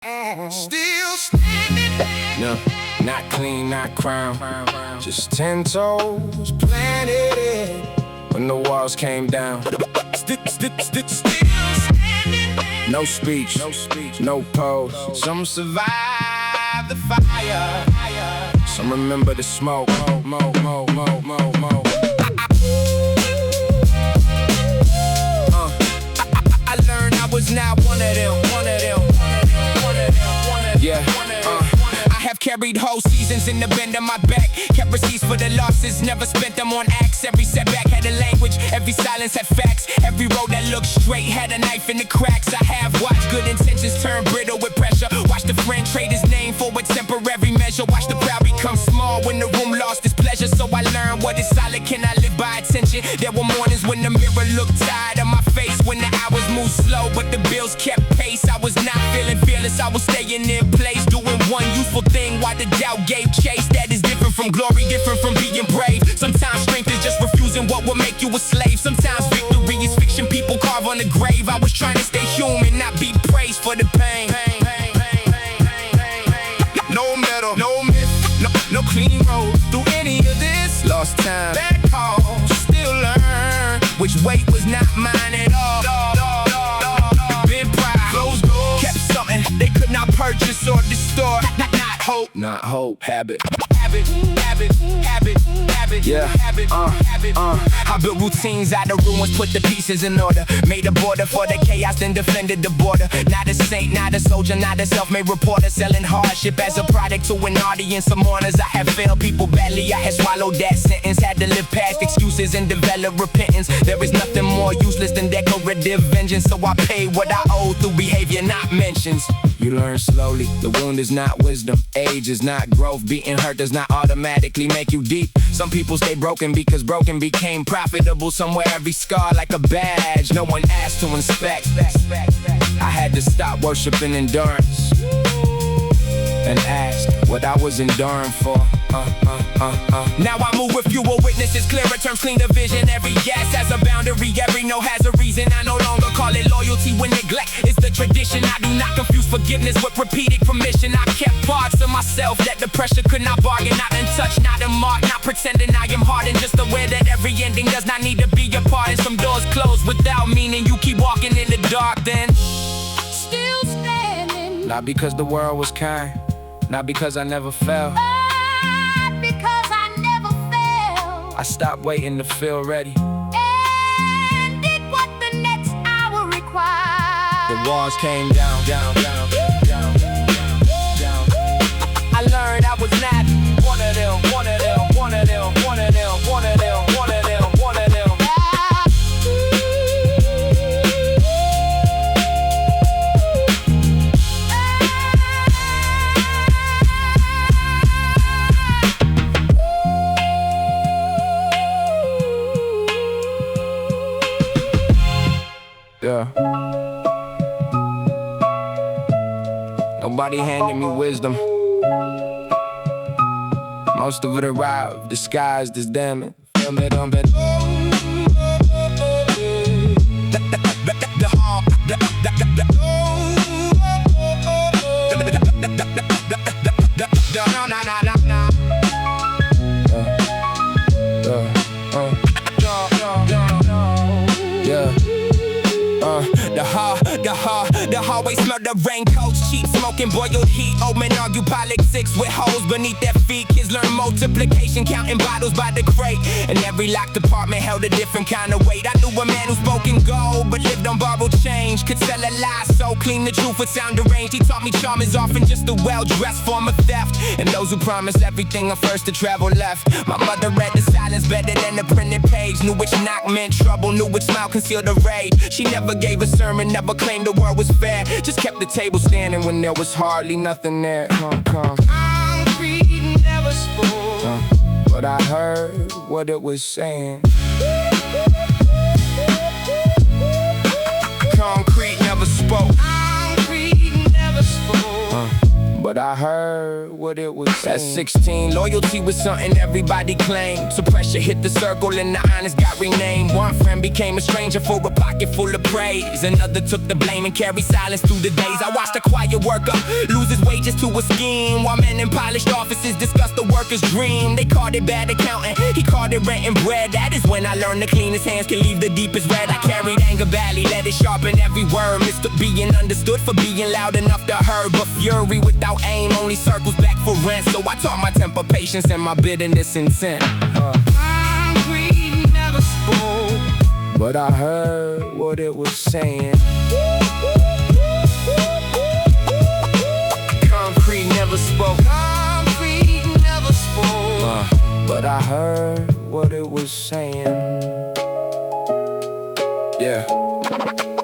Still standing. No, not clean, not crown, just 10 toes planted in when the walls came down. Still standing. No speech, no pose. Some survive the fire, some remember the smoke. I learned I was not one of them. Yeah. I have carried whole seasons in the bend of my back. Kept receipts for the losses, never spent them on acts. Every setback had a language, every silence had facts. Every road that looked straight had a knife in the cracks. I have watched good intentions turn brittle with pressure. Watched a friend trade his name for a temporary measure. Watched the crowd become small when the room lost its pleasure. So I learned what is solid, can I live by attention? There were mornings when the mirror looked tired of my face, when the hours moved slow but the bills kept pace. I was not feeling fearless, I was staying in place, doing one useful thing while the doubt gave chase. That is different from glory, different from being brave. Sometimes strength is just refusing what will make you a slave. Sometimes victory is fiction people carve on the grave. I was trying to stay human, not be praised for the pain. No metal, no myth, no clean road through any of this. Lost time, bad call, still learn which weight was not mine at all. Been proud, closed doors, kept something they could not purchase or distort. Not hope, habit. Yeah. I built routines out of ruins, put the pieces in order. Made a border for the chaos, then defended the border. Not a saint, not a soldier, not a self-made reporter. Selling hardship as a product to an audience of mourners. I have failed people badly, I had swallowed that sentence. Had to live past excuses and develop repentance. There is nothing more useless than decorative vengeance. So I paid what I owe through behavior, not mentions. You learn slowly, the wound is not wisdom. Age is not growth, being hurt does not automatically make you deep. Some people stay broken because broken became profitable. Somewhere every scar like a badge, no one asked to inspect. I had to stop worshiping endurance and ask what I was enduring for. Now I move with fewer witnesses, clearer terms, cleaner vision. Every yes has a boundary, every no has a reason. I no longer call it loyalty when neglect is the tradition. I do not confuse forgiveness with repeated permission. I kept parts of myself that the pressure could not bargain. Not in touch, not in mark, not pretending I am hardened. Just aware that every ending does not need to be a part. And some doors closed without meaning. You keep walking in the dark then. Still standing. Not because the world was kind, not because I never fell. I stopped waiting to feel ready. And did what the next hour required. The walls came down. I learned I was not one of them. Yeah. Nobody handed me wisdom. Most of it arrived disguised as damning. Feel me, don't bet. The hallway smell the raincoats, cheap smoking, boiled heat. Old men argue politics with holes beneath their feet. Kids learn multiplication, counting bottles by the crate. And every locked apartment held a different kind of weight. I knew a man who spoke in gold, but lived on borrowed change. Could tell a lie so clean, the truth would sound deranged. He taught me charm is often just a well-dressed form of theft. And those who promise everything are first to travel left. My mother read the silence better than the printed page. Knew which knock meant trouble, knew which smile concealed a rage. She never gave a sermon, never claimed the world was fair. Just kept the table standing when there was hardly nothing there. Concrete never spoke, but I heard what it was saying. Concrete never spoke. Concrete never spoke, but I heard what it was saying. At 16, loyalty was something everybody claimed. So pressure hit the circle and the honest got renamed. One friend became a stranger for a pocket full of praise. Another took the blame and carried silence through the days. I watched a quiet worker lose his wages to a scheme, while men in polished offices discussed the worker's dream. They called it bad accounting, he called it rent and bread. That is when I learned the cleanest hands can leave the deepest red. I carried anger badly, let it sharpen every word. Mistook being understood for being loud enough to hurt. But fury without aim only circles back for rent. So I taught my temper patience and my bitterness intent. Concrete never spoke, but I heard what it was saying. Concrete never spoke. Concrete never spoke, but I heard what it was saying. Yeah,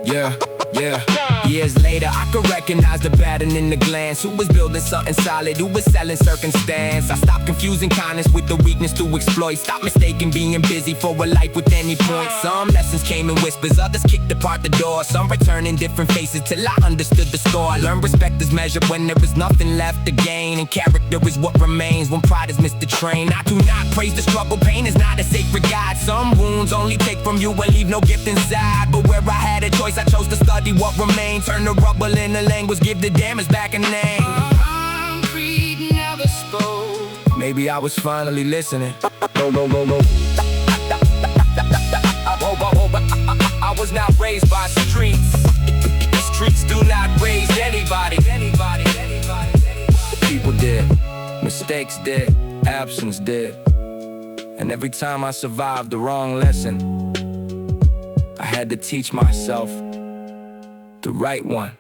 yeah, yeah. Years later, I could recognize the pattern in the glance. Who was building something solid, who was selling circumstance. I stopped confusing kindness with the weakness to exploit. Stopped mistaking being busy for a life with any point. Some lessons came in whispers, others kicked apart the door. Some returned in different faces till I understood the score. I learned respect is measured when there is nothing left to gain, and character is what remains when pride has missed the train. I do not praise the struggle, pain is not a sacred guide. Some wounds only take from you and leave no gift inside. But where I had a choice, I chose to study what remains. Turn the rubble into language, give the damage back a name. Concrete never spoke. Maybe I was finally listening. I was not raised by streets. The streets do not raise anybody. People did, mistakes did, absence did. And every time I survived the wrong lesson, I had to teach myself the right one.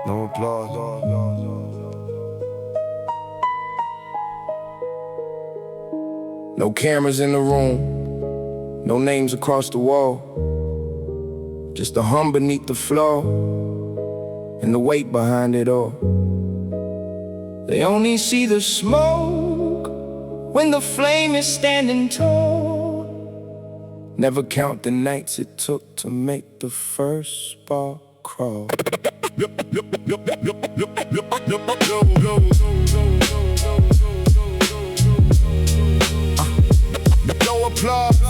No applause. No cameras in the room, no names across the wall. Just the hum beneath the floor and the weight behind it all. They only see the smoke when the flame is standing tall. Never count the nights it took to make the first spark crawl. No applause.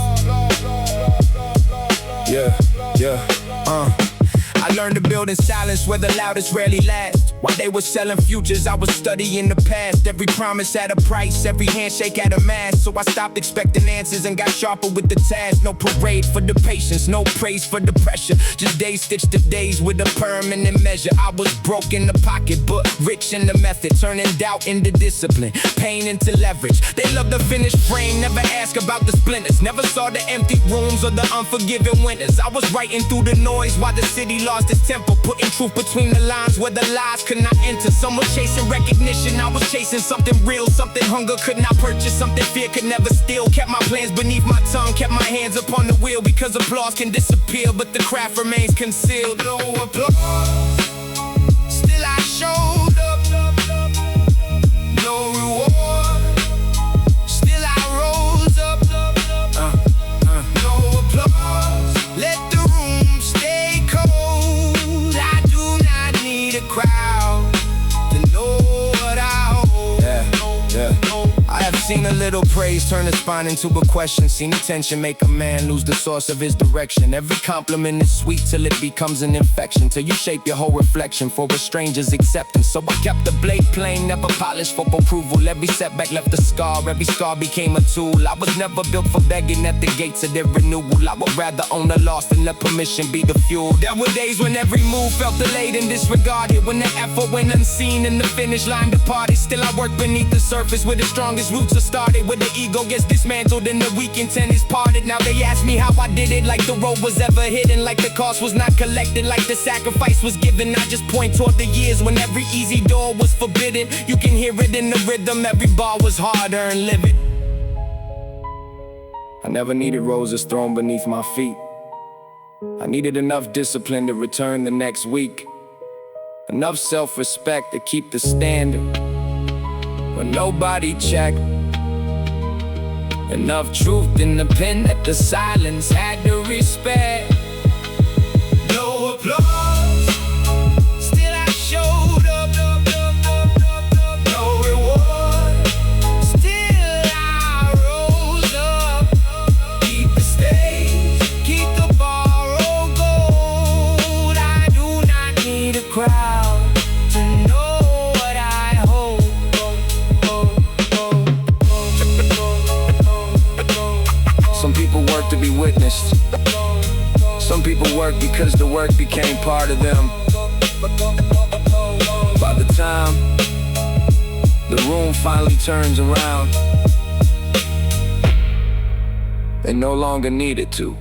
I learned to build in silence where the loudest rarely last. While they were selling futures, I was studying the past. Every promise had a price, every handshake had a mask. So I stopped expecting answers and got sharper with the task. No parade for the patience, no praise for the pressure. Just days stitched to days with a permanent measure. I was broke in the pocket, but rich in the method. Turning doubt into discipline, pain into leverage. They love the finished frame, never ask about the splinters. Never saw the empty rooms or the unforgiving winters. I was writing through the noise while the city lost its temper. Putting truth between the lines where the lies could not enter. Some were chasing recognition, I was chasing something real. Something hunger could not purchase, something fear could never steal. Kept my plans beneath my tongue, kept my hands upon the wheel. Because applause can disappear, but the craft remains concealed. No applause, still I showed up. No reward, still I rose up. No applause, let the room stay cold. I do not need a crowd to know what I hold. I have seen a little praise turn a spine into a question. Seen attention make a man lose the source of his direction. Every compliment is sweet till it becomes an infection. Till you shape your whole reflection for a stranger's acceptance. So I kept the blade plain, never polished for approval. Every setback left a scar, every scar became a tool. I was never built for begging at the gates of their renewal. I would rather own the loss than let permission be the fuel. There were days when every move felt delayed and disregarded, when the effort went unseen and the finish line departed. Still I worked beneath the surface with the strongest roots are started, where the ego gets dismantled and the weak intent is parted. Now they ask me how I did it, like the road was ever hidden, like the cost was not collected, like the sacrifice was given. I just point toward the years when every easy door was forbidden. You can hear it in the rhythm, every bar was hard-earned living. I never needed roses thrown beneath my feet. I needed enough discipline to return the next week, enough self-respect to keep the standard when nobody checked, enough truth in the pen that the silence had to respect. No applause, still I showed up. No reward, still I rose up. Keep the stage, keep the borrowed gold. I do not need a crowd to know what I hold. Some people work to be witnessed. Some people work because the work became part of them. By the time the room finally turns around, they no longer needed to.